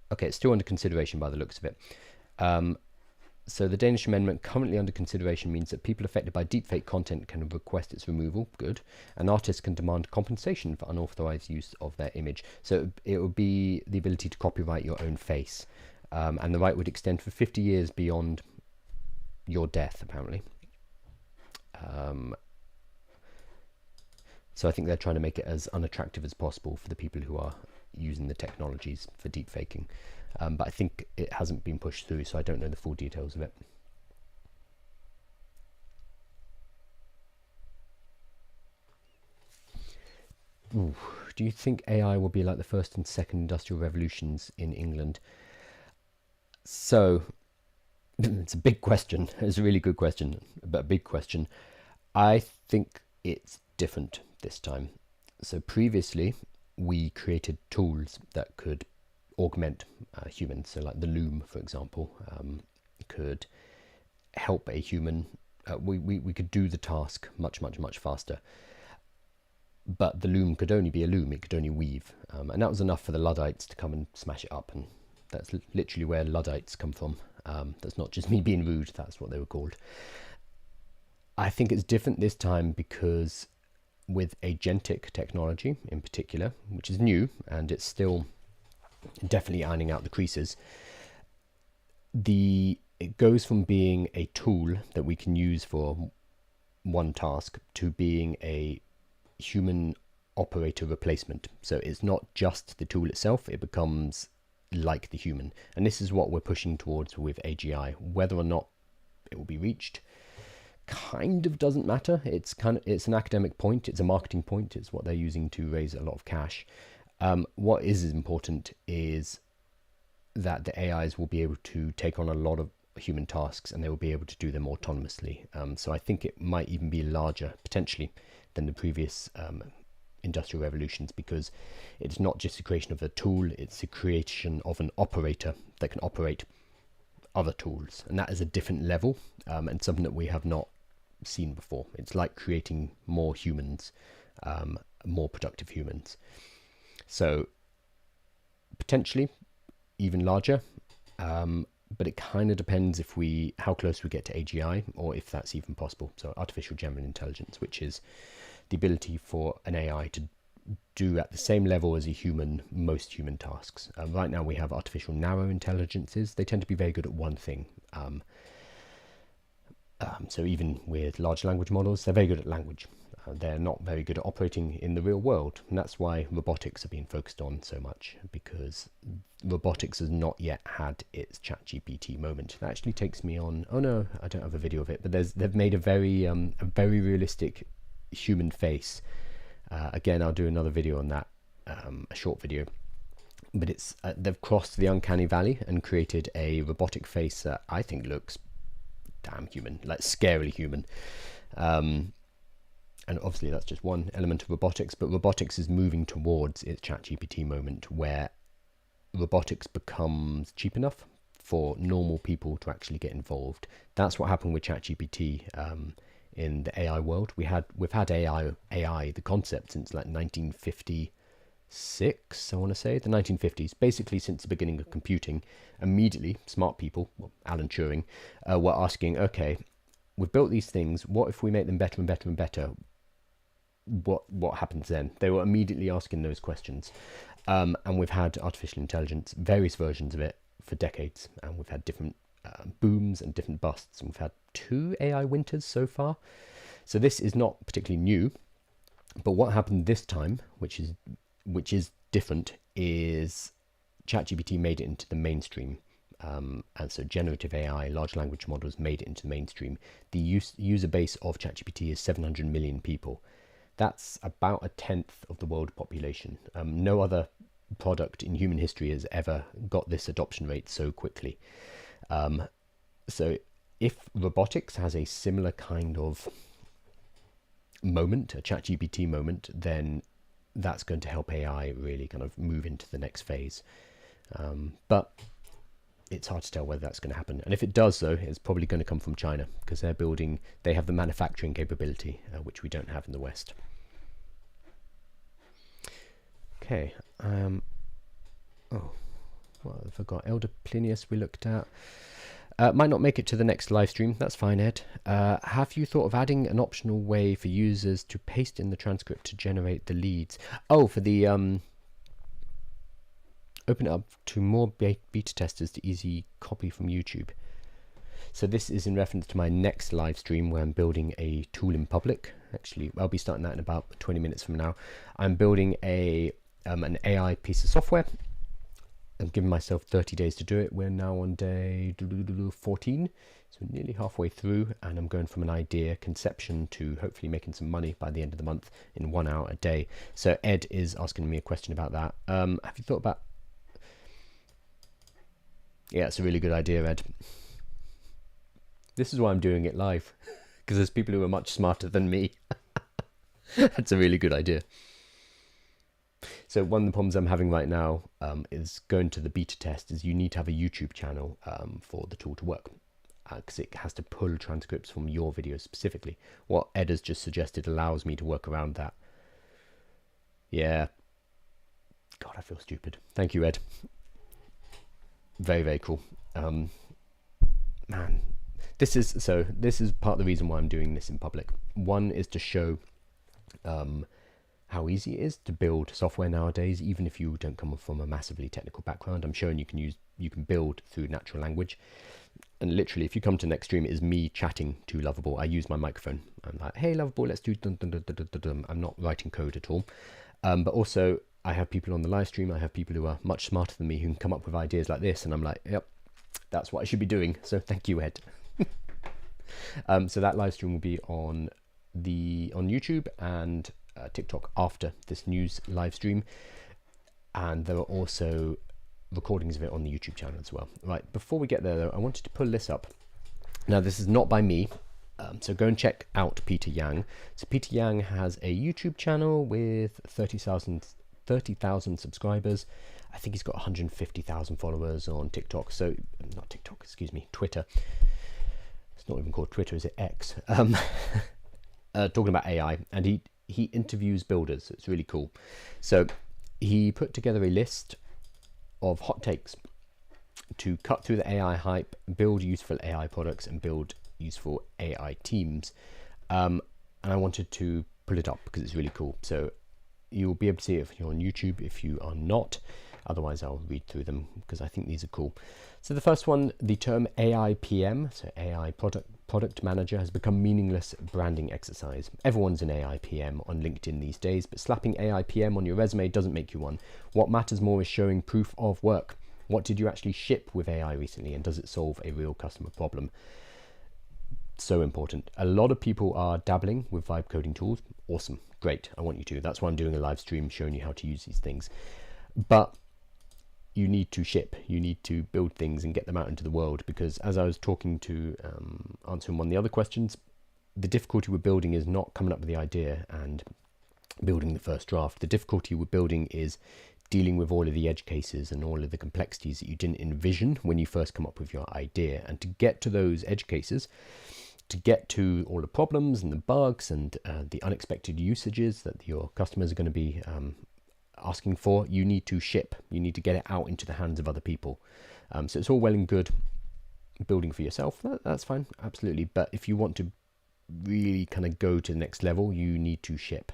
Okay, it's still under consideration by the looks of it. So the Danish amendment currently under consideration means that people affected by deepfake content can request its removal, good, and artists can demand compensation for unauthorized use of their image. So it would be the ability to copyright your own face, and the right would extend for 50 years beyond your death, apparently. So I think they're trying to make it as unattractive as possible for the people who are using the technologies for deepfaking. But I think it hasn't been pushed through, so I don't know the full details of it. Ooh, do you think AI will be like the first and second industrial revolutions in England? So it's a big question. It's a really good question, but a big question. I think it's different this time. So previously, we created tools that could augment humans. So like the Loom, for example, could help a human. We could do the task much faster. But the loom could only be a loom, it could only weave. And that was enough for the Luddites to come and smash it up. And that's literally where Luddites come from. That's not just me being rude, that's what they were called. I think it's different this time because with agentic technology in particular, which is new and it's still definitely ironing out the creases, it goes from being a tool that we can use for one task to being a human operator replacement. So it's not just the tool itself, it becomes like the human. And this is what we're pushing towards with AGI. Whether or not it will be reached kind of doesn't matter. It's an academic point, it's a marketing point, it's what they're using to raise a lot of cash. What is important is that the AIs will be able to take on a lot of human tasks and they will be able to do them autonomously. So I think it might even be larger potentially than the previous industrial revolutions, because it's not just the creation of a tool, it's the creation of an operator that can operate other tools, and that is a different level and something that we have not seen before. It's like creating more humans, more productive humans. So potentially even larger, but it kind of depends how close we get to AGI or if that's even possible. So artificial general intelligence, which is the ability for an AI to do at the same level as a human most human tasks. Right now we have artificial narrow intelligences. They tend to be very good at one thing. So even with large language models, they're very good at language. They're not very good at operating in the real world. And that's why robotics are being focused on so much, because robotics has not yet had its ChatGPT moment. That actually takes me on, oh no, I don't have a video of it, but they've made a very realistic human face. Again, I'll do another video on that, a short video. But it's they've crossed the uncanny valley and created a robotic face that I think looks damn human, like scarily human. And obviously that's just one element of robotics, but robotics is moving towards its ChatGPT moment where robotics becomes cheap enough for normal people to actually get involved. That's what happened with ChatGPT in the AI world. We've had AI, the concept, since like 1956, I want to say, the 1950s, basically since the beginning of computing. Immediately, smart people, well, Alan Turing, were asking, okay, we've built these things, what if we make them better and better and better? What happens then? They were immediately asking those questions. And we've had artificial intelligence, various versions of it, for decades, and we've had different booms and different busts, and we've had 2 AI winters so far. So this is not particularly new, but what happened this time, which is different, is ChatGPT made it into the mainstream. And so generative AI, large language models, made it into the mainstream. The user base of ChatGPT is 700 million people. That's about 1/10 of the world population. No other product in human history has ever got this adoption rate so quickly. So if robotics has a similar kind of moment, a ChatGPT moment, then that's going to help AI really kind of move into the next phase. But it's hard to tell whether that's going to happen. And if it does, though, it's probably going to come from China, because they have the manufacturing capability, which we don't have in the West. Okay. Well, I forgot. Elder Plinius we looked at. Might not make it to the next live stream. That's fine, Ed. Have you thought of adding an optional way for users to paste in the transcript to generate the leads? Oh, for the open it up to more beta testers to easy copy from YouTube. So this is in reference to my next live stream where I'm building a tool in public. Actually, I'll be starting that in about 20 minutes from now. I'm building an AI piece of software. I'm giving myself 30 days to do it. We're now on day 14, so nearly halfway through, and I'm going from an idea conception to hopefully making some money by the end of the month in 1 hour a day. So Ed is asking me a question about that. Have you thought about... Yeah, it's a really good idea, Ed. This is why I'm doing it live, because there's people who are much smarter than me. That's a really good idea. So one of the problems I'm having right now is going to the beta test is you need to have a YouTube channel for the tool to work. because it has to pull transcripts from your videos specifically. What Ed has just suggested allows me to work around that. Yeah. God, I feel stupid. Thank you, Ed. Very, very cool. Man, this is part of the reason why I'm doing this in public. One is to show how easy it is to build software nowadays, even if you don't come from a massively technical background. I'm showing you can build through natural language. And literally, if you come to next stream, it is me chatting to Lovable. I use my microphone. I'm like, hey, Lovable, let's do dun, dun, dun, dun, dun, dun. I'm not writing code at all. But also, I have people on the live stream. I have people who are much smarter than me who can come up with ideas like this. And I'm like, yep, that's what I should be doing. So thank you, Ed. So that live stream will be on YouTube and TikTok after this news live stream. And there are also recordings of it on the YouTube channel as well. Right, before we get there though, I wanted to pull this up. Now this is not by me, so go and check out Peter Yang. So Peter Yang has a YouTube channel with 30,000 subscribers. I think he's got 150,000 followers on TikTok. So not TikTok, excuse me, Twitter. It's not even called Twitter, is it? X. Talking about AI, and he interviews builders. It's really cool. So he put together a list of hot takes to cut through the AI hype, build useful AI products, and build useful AI teams. And I wanted to pull it up because it's really cool. So you'll be able to see it if you're on YouTube. If you are not, otherwise I'll read through them because I think these are cool. So the first one, the term AI PM, so AI product manager, has become meaningless branding exercise. Everyone's an AI PM on LinkedIn these days, but slapping AI PM on your resume doesn't make you one. What matters more is showing proof of work. What did you actually ship with AI recently, and does it solve a real customer problem? So important. A lot of people are dabbling with vibe coding tools. Awesome, great, I want you to. That's why I'm doing a live stream showing you how to use these things. But you need to ship, you need to build things and get them out into the world, because as I was talking to, answering one of the other questions, the difficulty with building is not coming up with the idea and building the first draft. The difficulty with building is dealing with all of the edge cases and all of the complexities that you didn't envision when you first come up with your idea. And to get to those edge cases, to get to all the problems and the bugs and the unexpected usages that your customers are going to be asking for, you need to ship. You need to get it out into the hands of other people. So it's all well and good building for yourself. That's fine, absolutely. But if you want to really kind of go to the next level, you need to ship.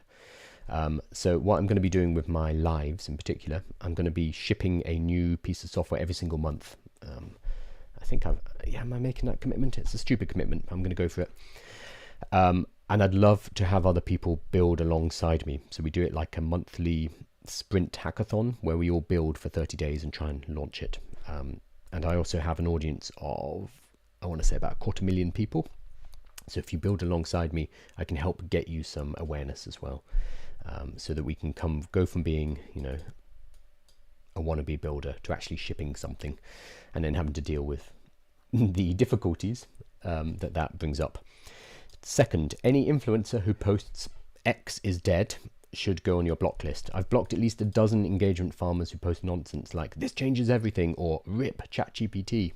So what I'm going to be doing with my lives in particular, I'm going to be shipping a new piece of software every single month. I think am I making that commitment? It's a stupid commitment. I'm going to go for it. And I'd love to have other people build alongside me. So we do it like a monthly sprint hackathon where we all build for 30 days and try and launch it. And I also have an audience of, I want to say, about 250,000 people. So if you build alongside me, I can help get you some awareness as well, so that we can go from being, a wannabe builder to actually shipping something, and then having to deal with the difficulties that brings up. Second, any influencer who posts X is dead should go on your block list. I've blocked at least a dozen engagement farmers who post nonsense like "this changes everything" or "rip ChatGPT."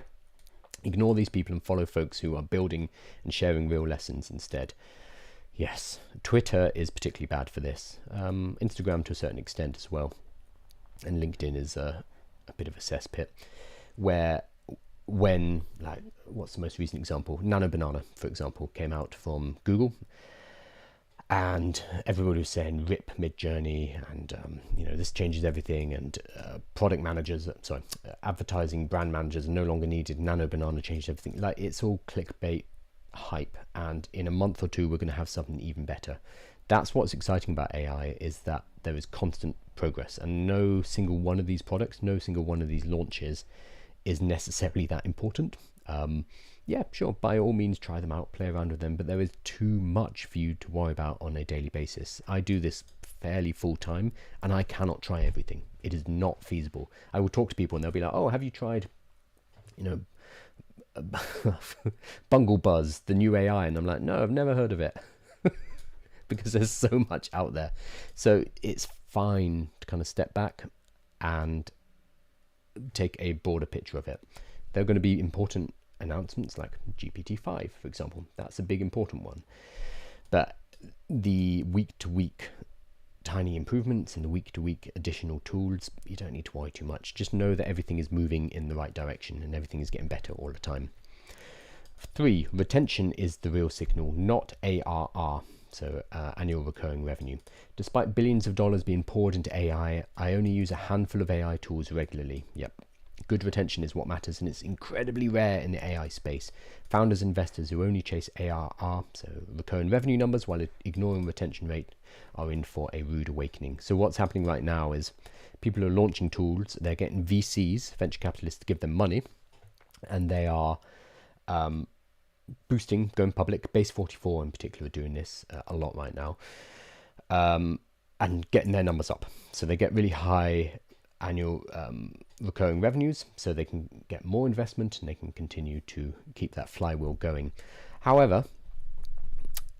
Ignore these people and follow folks who are building and sharing real lessons instead. Yes, Twitter is particularly bad for this. Instagram to a certain extent as well. And LinkedIn is a bit of a cesspit, where what's the most recent example? Nano Banana, for example, came out from Google, and everybody was saying "rip Midjourney" and this changes everything, and advertising brand managers are no longer needed. Nano Banana changed everything. Like, it's all clickbait hype, and in a month or two we're going to have something even better. That's what's exciting about AI, is that there is constant progress, and no single one of these products, no single one of these launches is necessarily that important. Yeah, sure, by all means try them out, play around with them, but there is too much for you to worry about on a daily basis. I do this fairly full time, and I cannot try everything. It is not feasible. I will talk to people and they'll be like, "Oh, have you tried Bungle Buzz, the new AI?" And I'm like, "No, I've never heard of it." Because there's so much out there. So it's fine to kind of step back and take a broader picture of it. There are going to be important announcements like GPT-5, for example. That's a big important one. But the week-to-week tiny improvements and the week-to-week additional tools, you don't need to worry too much. Just know that everything is moving in the right direction and everything is getting better all the time. 3, retention is the real signal, not ARR, so annual recurring revenue. Despite billions of dollars being poured into AI, I only use a handful of AI tools regularly. Yep. Good retention is what matters, and it's incredibly rare in the AI space. Founders and investors who only chase ARR, so recurring revenue numbers, while ignoring retention rate, are in for a rude awakening. So what's happening right now is people are launching tools, they're getting VCs, venture capitalists, to give them money, and they are boosting, going public. Base 44 in particular are doing this a lot right now, and getting their numbers up. So they get really high annual recurring revenues, so they can get more investment and they can continue to keep that flywheel going. However,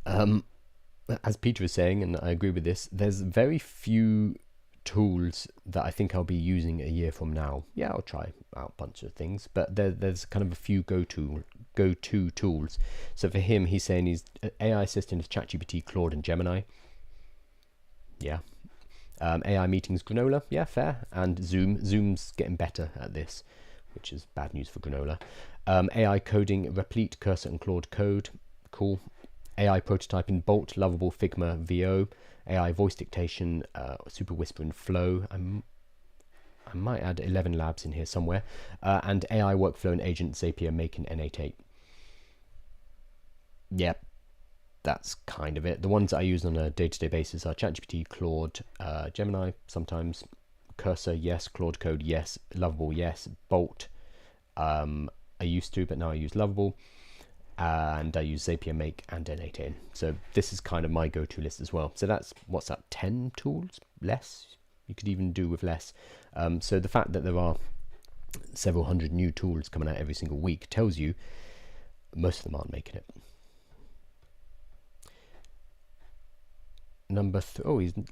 as Peter is saying, and I agree with this, there's very few tools that I think I'll be using a year from now. Yeah, I'll try out a bunch of things, but there's kind of a few go-to tools. So for him, he's saying his AI assistant is ChatGPT, Claude, and Gemini. Yeah. AI meetings, Granola. Yeah, fair. And Zoom's getting better at this, which is bad news for Granola. AI coding, Replete, Cursor, and Claude Code. Cool. AI prototyping, Bolt, Lovable, Figma, VO. AI voice dictation, Super Whisper, and Flow. I might add 11 Labs in here somewhere. And AI workflow and agent, Zapier, Make, and N88. Yep. That's kind of it. The ones that I use on a day-to-day basis are ChatGPT, Claude, Gemini sometimes, Cursor, yes, Claude Code, yes, Lovable, yes, Bolt, I used to, but now I use Lovable, and I use Zapier, Make, and N8N. So this is kind of my go-to list as well. So that's, what's that, 10 tools? Less? You could even do with less. So the fact that there are several hundred new tools coming out every single week tells you most of them aren't making it.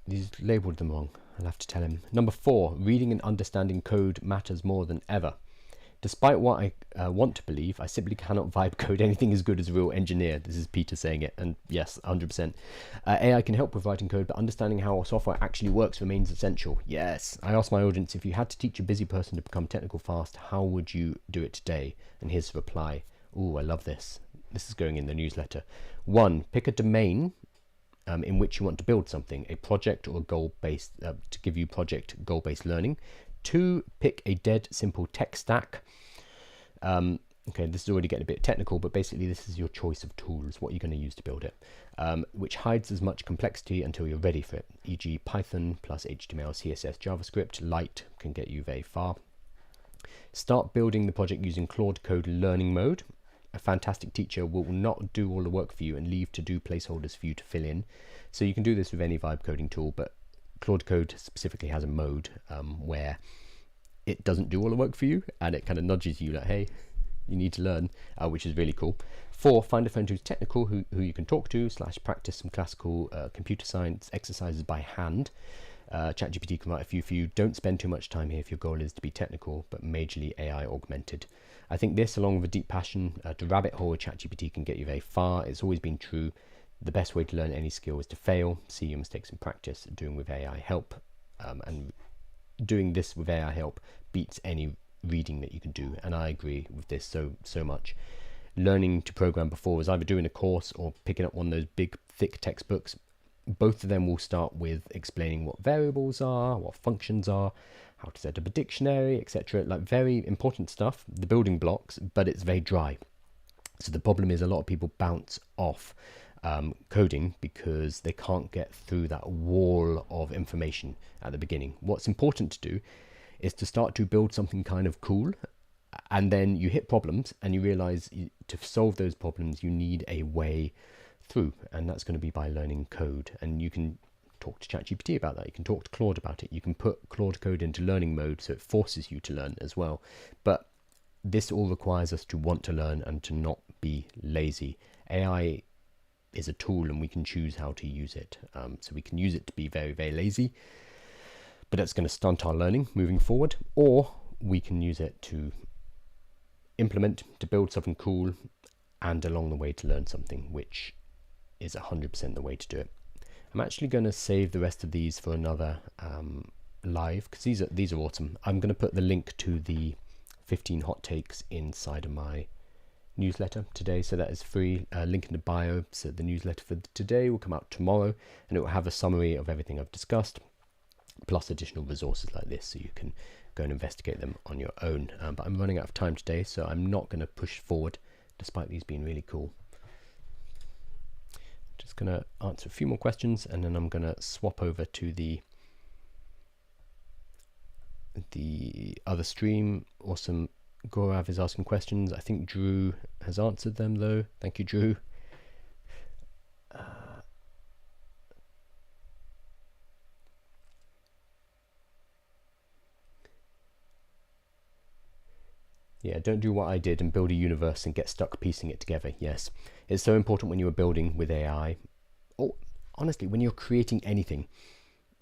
He's labeled them wrong. I'll have to tell him. Number 4, reading and understanding code matters more than ever. Despite what I want to believe, I simply cannot vibe code anything as good as a real engineer. This is Peter saying it, and yes, 100%. AI can help with writing code, but understanding how software actually works remains essential. Yes. I asked my audience, if you had to teach a busy person to become technical fast, how would you do it today? And here's the reply. Ooh, I love this. This is going in the newsletter. 1, pick a domain in which you want to build something, a project or a goal-based, to give you project goal-based learning. 2, pick a dead simple tech stack. Okay, this is already getting a bit technical, but basically this is your choice of tools, what you're going to use to build it, which hides as much complexity until you're ready for it, e.g. Python plus HTML, CSS, JavaScript. Light can get you very far. Start building the project using Claude Code Learning Mode. A fantastic teacher will not do all the work for you and leave to-do placeholders for you to fill in. So you can do this with any vibe coding tool, but Claude Code specifically has a mode where it doesn't do all the work for you, and it kind of nudges you like, hey, you need to learn, which is really cool. 4, find a friend who's technical, who you can talk to, / practice some classical computer science exercises by hand. ChatGPT can write a few for you. Don't spend too much time here if your goal is to be technical, but majorly AI augmented. I think this, along with a deep passion to rabbit hole with ChatGPT, can get you very far. It's always been true. The best way to learn any skill is to fail, see your mistakes and practice. Doing with AI help, and doing this with AI help beats any reading that you can do. And I agree with this so much. Learning to program before was either doing a course or picking up one of those big, thick textbooks. Both of them will start with explaining what variables are, what functions are, how to set up a dictionary, etc. Like very important stuff, the building blocks, but it's very dry. So the problem is a lot of people bounce off coding because they can't get through that wall of information at the beginning. What's important to do is to start to build something kind of cool, and then you hit problems and you realize to solve those problems you need a way through, and that's going to be by learning code. And you can talk to ChatGPT about that, you can talk to Claude about it, you can put Claude Code into learning mode so it forces you to learn as well. But this all requires us to want to learn and to not be lazy. AI is a tool and we can choose how to use it. So we can use it to be very, very lazy, but that's going to stunt our learning moving forward, or we can use it to implement, to build something cool, and along the way to learn something, which is 100% the way to do it. I'm actually going to save the rest of these for another live, because these are awesome. I'm going to put the link to the 15 hot takes inside of my newsletter today, so that is free. Link in the bio. So the newsletter for today will come out tomorrow, and it will have a summary of everything I've discussed, plus additional resources like this, so you can go and investigate them on your own. But I'm running out of time today, so I'm not going to push forward, despite these being really cool. Just going to answer a few more questions, and then I'm going to swap over to the other stream. Awesome. Gaurav is asking questions. I think Drew has answered them though. Thank you, Drew. Yeah, don't do what I did and build a universe and get stuck piecing it together. Yes, it's so important when you are building with AI, or honestly, when you're creating anything,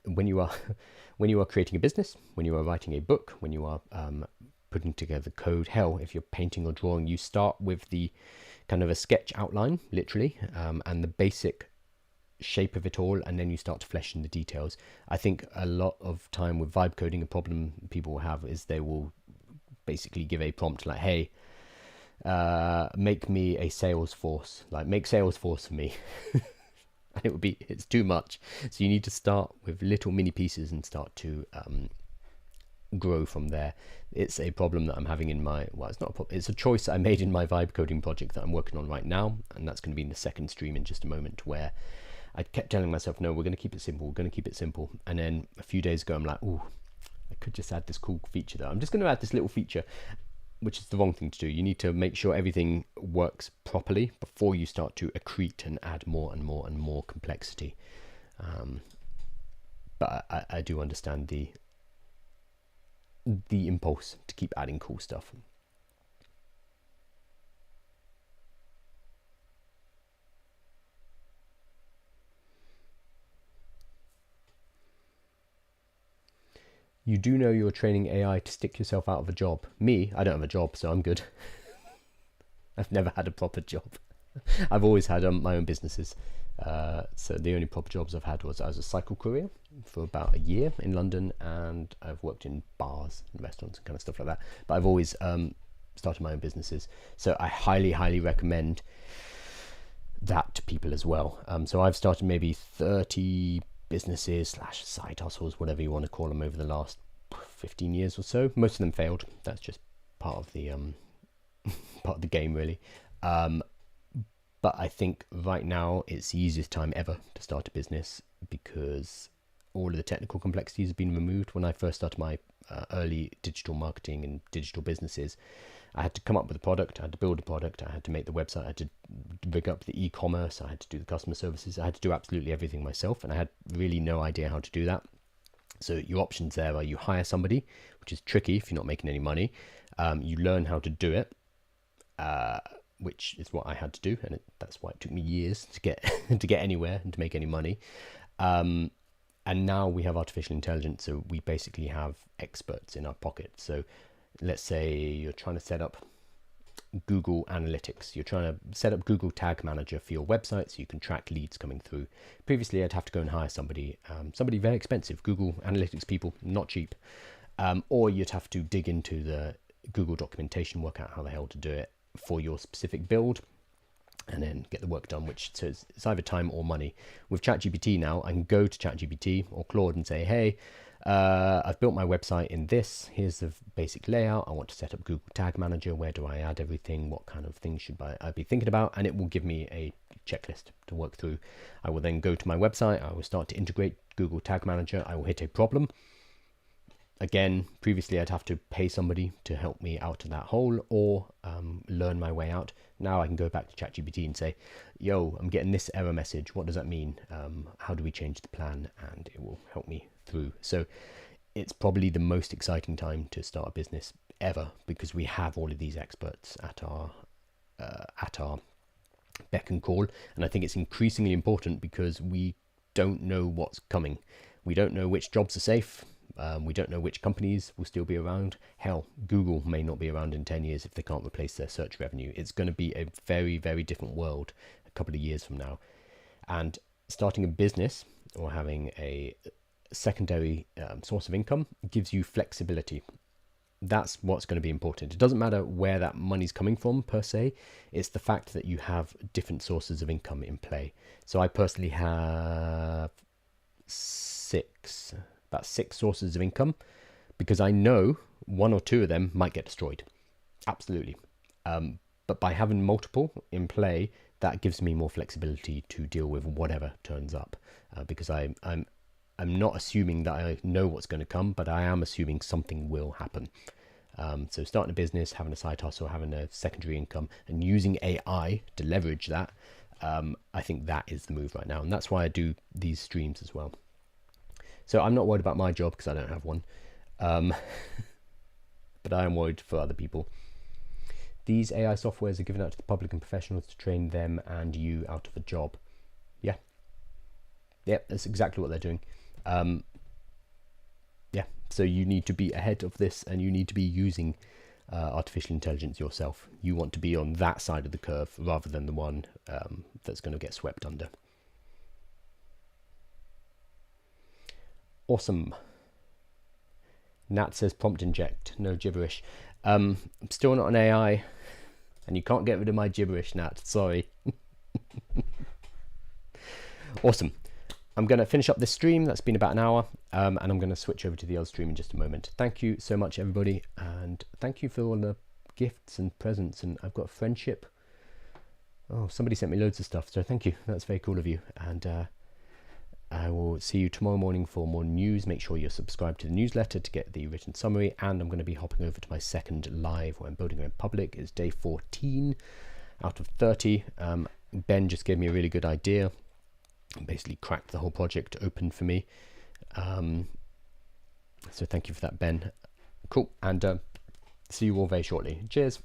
when you are creating a business, when you are writing a book, when you are putting together code. Hell, if you're painting or drawing, you start with the kind of a sketch outline, literally, and the basic shape of it all, and then you start to flesh in the details. I think a lot of time with vibe coding, a problem people will have is they will basically give a prompt like, hey, make me a Salesforce, like make Salesforce for me. And it's too much. So you need to start with little mini pieces and start to grow from there. It's a problem that I'm having in my, well, it's not a problem, it's a choice I made in my vibe coding project that I'm working on right now, and that's going to be in the second stream in just a moment, where I kept telling myself, no, we're going to keep it simple, we're going to keep it simple. And then a few days ago I'm like, ooh, I could just add this cool feature though. I'm just going to add this little feature, which is the wrong thing to do. You need to make sure everything works properly before you start to accrete and add more and more and more complexity. But I do understand the impulse to keep adding cool stuff. You do know you're training AI to stick yourself out of a job. Me, I don't have a job, so I'm good. I've never had a proper job. I've always had my own businesses. So the only proper jobs I've had was I was a cycle courier for about a year in London, and I've worked in bars and restaurants and kind of stuff like that. But I've always started my own businesses. So I highly, highly recommend that to people as well. So I've started maybe 30 businesses / side hustles, whatever you want to call them, over the last 15 years or so. Most of them failed. That's just part of the part of the game, really. But I think right now it's the easiest time ever to start a business, because all of the technical complexities have been removed. When I first started my early digital marketing and digital businesses, I had to come up with a product, I had to build a product, I had to make the website, I had to rig up the e-commerce, I had to do the customer services, I had to do absolutely everything myself, and I had really no idea how to do that. So your options there are you hire somebody, which is tricky if you're not making any money. You learn how to do it, which is what I had to do, and that's why it took me years to get to get anywhere and to make any money. And now we have artificial intelligence, so we basically have experts in our pocket. So let's say you're trying to set up Google Analytics. You're trying to set up Google Tag Manager for your website so you can track leads coming through. Previously, I'd have to go and hire somebody very expensive, Google Analytics people, not cheap. Or you'd have to dig into the Google documentation, work out how the hell to do it for your specific build, and then get the work done, which says it's either time or money. With ChatGPT now, I can go to ChatGPT or Claude and say, hey, I've built my website in this. Here's the basic layout. I want to set up Google Tag Manager. Where do I add everything? What kind of things should I be thinking about? And it will give me a checklist to work through. I will then go to my website. I will start to integrate Google Tag Manager. I will hit a problem. Again, previously I'd have to pay somebody to help me out of that hole, or learn my way out. Now I can go back to ChatGPT and say, yo, I'm getting this error message. What does that mean? How do we change the plan? And it will help me through. So it's probably the most exciting time to start a business ever, because we have all of these experts at our beck and call. And I think it's increasingly important because we don't know what's coming. We don't know which jobs are safe. We don't know which companies will still be around. Hell, Google may not be around in 10 years if they can't replace their search revenue. It's going to be a very, very different world a couple of years from now. And starting a business or having a secondary source of income gives you flexibility. That's what's going to be important. It doesn't matter where that money's coming from per se. It's the fact that you have different sources of income in play. So I personally have about six sources of income, because I know one or two of them might get destroyed. Absolutely. But by having multiple in play, that gives me more flexibility to deal with whatever turns up, because I'm not assuming that I know what's going to come, but I am assuming something will happen. So starting a business, having a side hustle, having a secondary income, and using AI to leverage that, I think that is the move right now. And that's why I do these streams as well. So I'm not worried about my job because I don't have one. But I am worried for other people. These AI softwares are given out to the public and professionals to train them and you out of a job. Yeah. Yeah, that's exactly what they're doing. Yeah, so you need to be ahead of this, and you need to be using artificial intelligence yourself. You want to be on that side of the curve rather than the one that's going to get swept under. Awesome. Nat says prompt inject, no gibberish. I'm still not an AI, and you can't get rid of my gibberish, Nat. Sorry. Awesome. I'm going to finish up this stream. That's been about an hour, and I'm going to switch over to the other stream in just a moment. Thank you so much, everybody, and thank you for all the gifts and presents. And I've got friendship. Oh, somebody sent me loads of stuff, so thank you. That's very cool of you. And I will see you tomorrow morning for more news. Make sure you're subscribed to the newsletter to get the written summary. And I'm going to be hopping over to my second live where I'm building in public. It's day 14 out of 30. Ben just gave me a really good idea. Basically cracked the whole project open for me. So thank you for that, Ben. Cool. And see you all very shortly. Cheers.